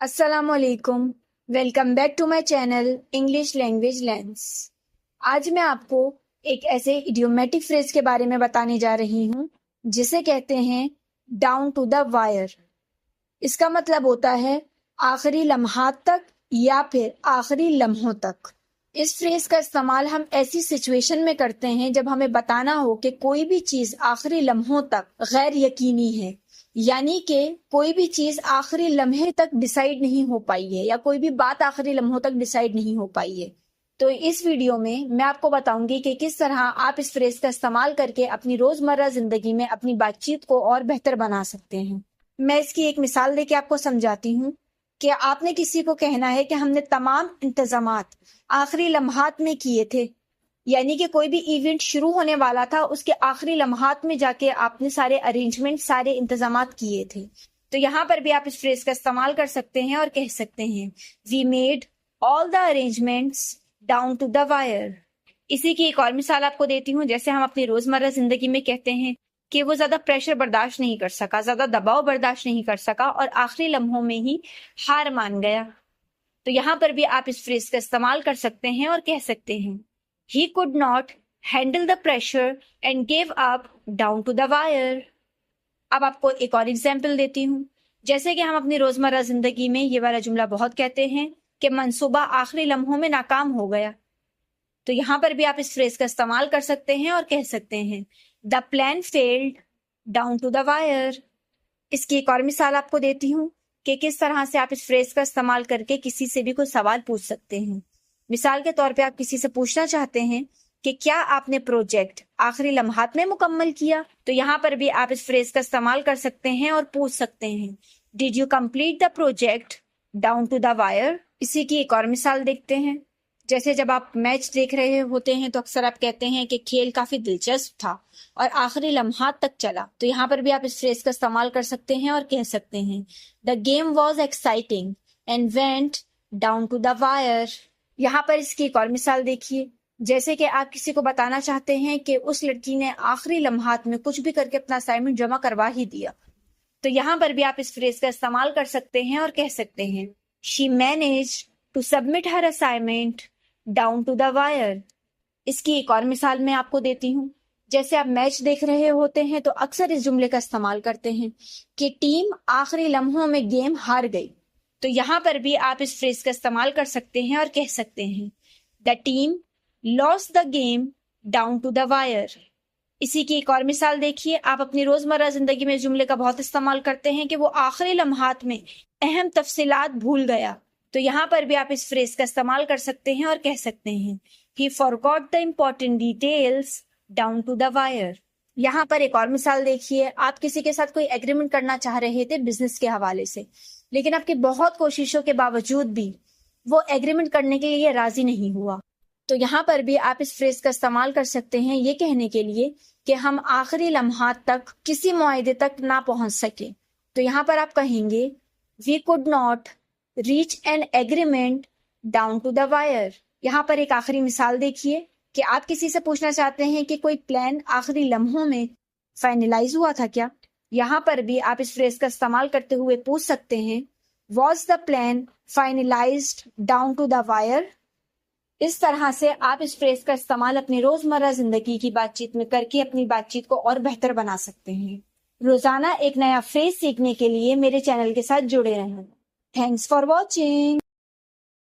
السلام علیکم، welcome back to my channel English language lens. آج میں آپ کو ایک ایسے ایڈیومیٹک فریز کے بارے میں بتانے جا رہی ہوں جسے کہتے ہیں ڈاؤن ٹو دا وائر۔ اس کا مطلب ہوتا ہے آخری لمحات تک یا پھر آخری لمحوں تک۔ اس فریز کا استعمال ہم ایسی سچویشن میں کرتے ہیں جب ہمیں بتانا ہو کہ کوئی بھی چیز آخری لمحوں تک غیر یقینی ہے، یعنی کہ کوئی بھی چیز آخری لمحے تک ڈیسائیڈ نہیں ہو پائی ہے یا کوئی بھی بات آخری لمحوں تک ڈیسائیڈ نہیں ہو پائی ہے۔ تو اس ویڈیو میں آپ کو بتاؤں گی کہ کس طرح آپ اس فریز کا استعمال کر کے اپنی روزمرہ زندگی میں اپنی بات چیت کو اور بہتر بنا سکتے ہیں۔ میں اس کی ایک مثال دے کے آپ کو سمجھاتی ہوں کہ آپ نے کسی کو کہنا ہے کہ ہم نے تمام انتظامات آخری لمحات میں کیے تھے، یعنی کہ کوئی بھی ایونٹ شروع ہونے والا تھا اس کے آخری لمحات میں جا کے آپ نے سارے ارینجمنٹ، سارے انتظامات کیے تھے۔ تو یہاں پر بھی آپ اس فریز کا استعمال کر سکتے ہیں اور کہہ سکتے ہیں we made all the arrangements down to the wire. اسی کی ایک اور مثال آپ کو دیتی ہوں، جیسے ہم اپنی روزمرہ زندگی میں کہتے ہیں کہ وہ زیادہ پریشر برداشت نہیں کر سکا، زیادہ دباؤ برداشت نہیں کر سکا اور آخری لمحوں میں ہی ہار مان گیا۔ تو یہاں پر بھی آپ اس فریز کا استعمال کر سکتے ہیں اور کہہ سکتے ہیں He could not handle the pressure and gave up down to the wire۔ اب آپ کو ایک اور ایگزامپل دیتی ہوں، جیسے کہ ہم اپنی روزمرہ زندگی میں یہ والا جملہ بہت کہتے ہیں کہ منصوبہ آخری لمحوں میں ناکام ہو گیا۔ تو یہاں پر بھی آپ اس فریز کا استعمال کر سکتے ہیں اور کہہ سکتے ہیں The plan failed down to the wire۔ اس کی ایک اور مثال آپ کو دیتی ہوں کہ کس طرح سے آپ اس فریز کا استعمال کر کے کسی سے بھی کوئی سوال پوچھ سکتے ہیں۔ مثال کے طور پہ آپ کسی سے پوچھنا چاہتے ہیں کہ کیا آپ نے پروجیکٹ آخری لمحات میں مکمل کیا؟ تو یہاں پر بھی آپ اس فریز کا استعمال کر سکتے ہیں اور پوچھ سکتے ہیں Did you complete the project down to the wire؟ اسی کی ایک اور مثال دیکھتے ہیں، جیسے جب آپ میچ دیکھ رہے ہوتے ہیں تو اکثر آپ کہتے ہیں کہ کھیل کافی دلچسپ تھا اور آخری لمحات تک چلا۔ تو یہاں پر بھی آپ اس فریز کا استعمال کر سکتے ہیں اور کہہ سکتے ہیں The game was exciting and went down to the wire۔ یہاں پر اس کی ایک اور مثال دیکھیے، جیسے کہ آپ کسی کو بتانا چاہتے ہیں کہ اس لڑکی نے آخری لمحات میں کچھ بھی کر کے اپنا اسائنمنٹ جمع کروا ہی دیا۔ تو یہاں پر بھی آپ اس فریز کا استعمال کر سکتے ہیں اور کہہ سکتے ہیں She managed to submit her assignment down to the wire۔ اس کی ایک اور مثال میں آپ کو دیتی ہوں، جیسے آپ میچ دیکھ رہے ہوتے ہیں تو اکثر اس جملے کا استعمال کرتے ہیں کہ ٹیم آخری لمحوں میں گیم ہار گئی۔ تو یہاں پر بھی آپ اس فریز کا استعمال کر سکتے ہیں اور کہہ سکتے ہیں The team lost the game down to the wire۔ اسی کی ایک اور مثال دیکھیے، آپ اپنی روزمرہ زندگی میں اس جملے کا بہت استعمال کرتے ہیں کہ وہ آخری لمحات میں اہم تفصیلات بھول گیا۔ تو یہاں پر بھی آپ اس فریز کا استعمال کر سکتے ہیں اور کہہ سکتے ہیں He forgot the important details down to the wire۔ یہاں پر ایک اور مثال دیکھیے، آپ کسی کے ساتھ کوئی ایگریمنٹ کرنا چاہ رہے تھے بزنس کے حوالے سے، لیکن آپ کی بہت کوششوں کے باوجود بھی وہ ایگریمنٹ کرنے کے لیے راضی نہیں ہوا۔ تو یہاں پر بھی آپ اس فریز کا استعمال کر سکتے ہیں یہ کہنے کے لیے کہ ہم آخری لمحات تک کسی معاہدے تک نہ پہنچ سکے۔ تو یہاں پر آپ کہیں گے We could not reach an agreement down to the wire۔ یہاں پر ایک آخری مثال دیکھیے کہ آپ کسی سے پوچھنا چاہتے ہیں کہ کوئی پلان آخری لمحوں میں فائنلائز ہوا تھا کیا؟ یہاں پر بھی آپ اس فریز کا استعمال کرتے ہوئے پوچھ سکتے ہیں Was the plan finalized down to the wire؟ اس طرح سے آپ اس فریز کا استعمال اپنی روزمرہ زندگی کی بات چیت میں کر کے اپنی بات چیت کو اور بہتر بنا سکتے ہیں۔ روزانہ ایک نیا فریز سیکھنے کے لیے میرے چینل کے ساتھ جڑے رہیں۔ Thanks for watching.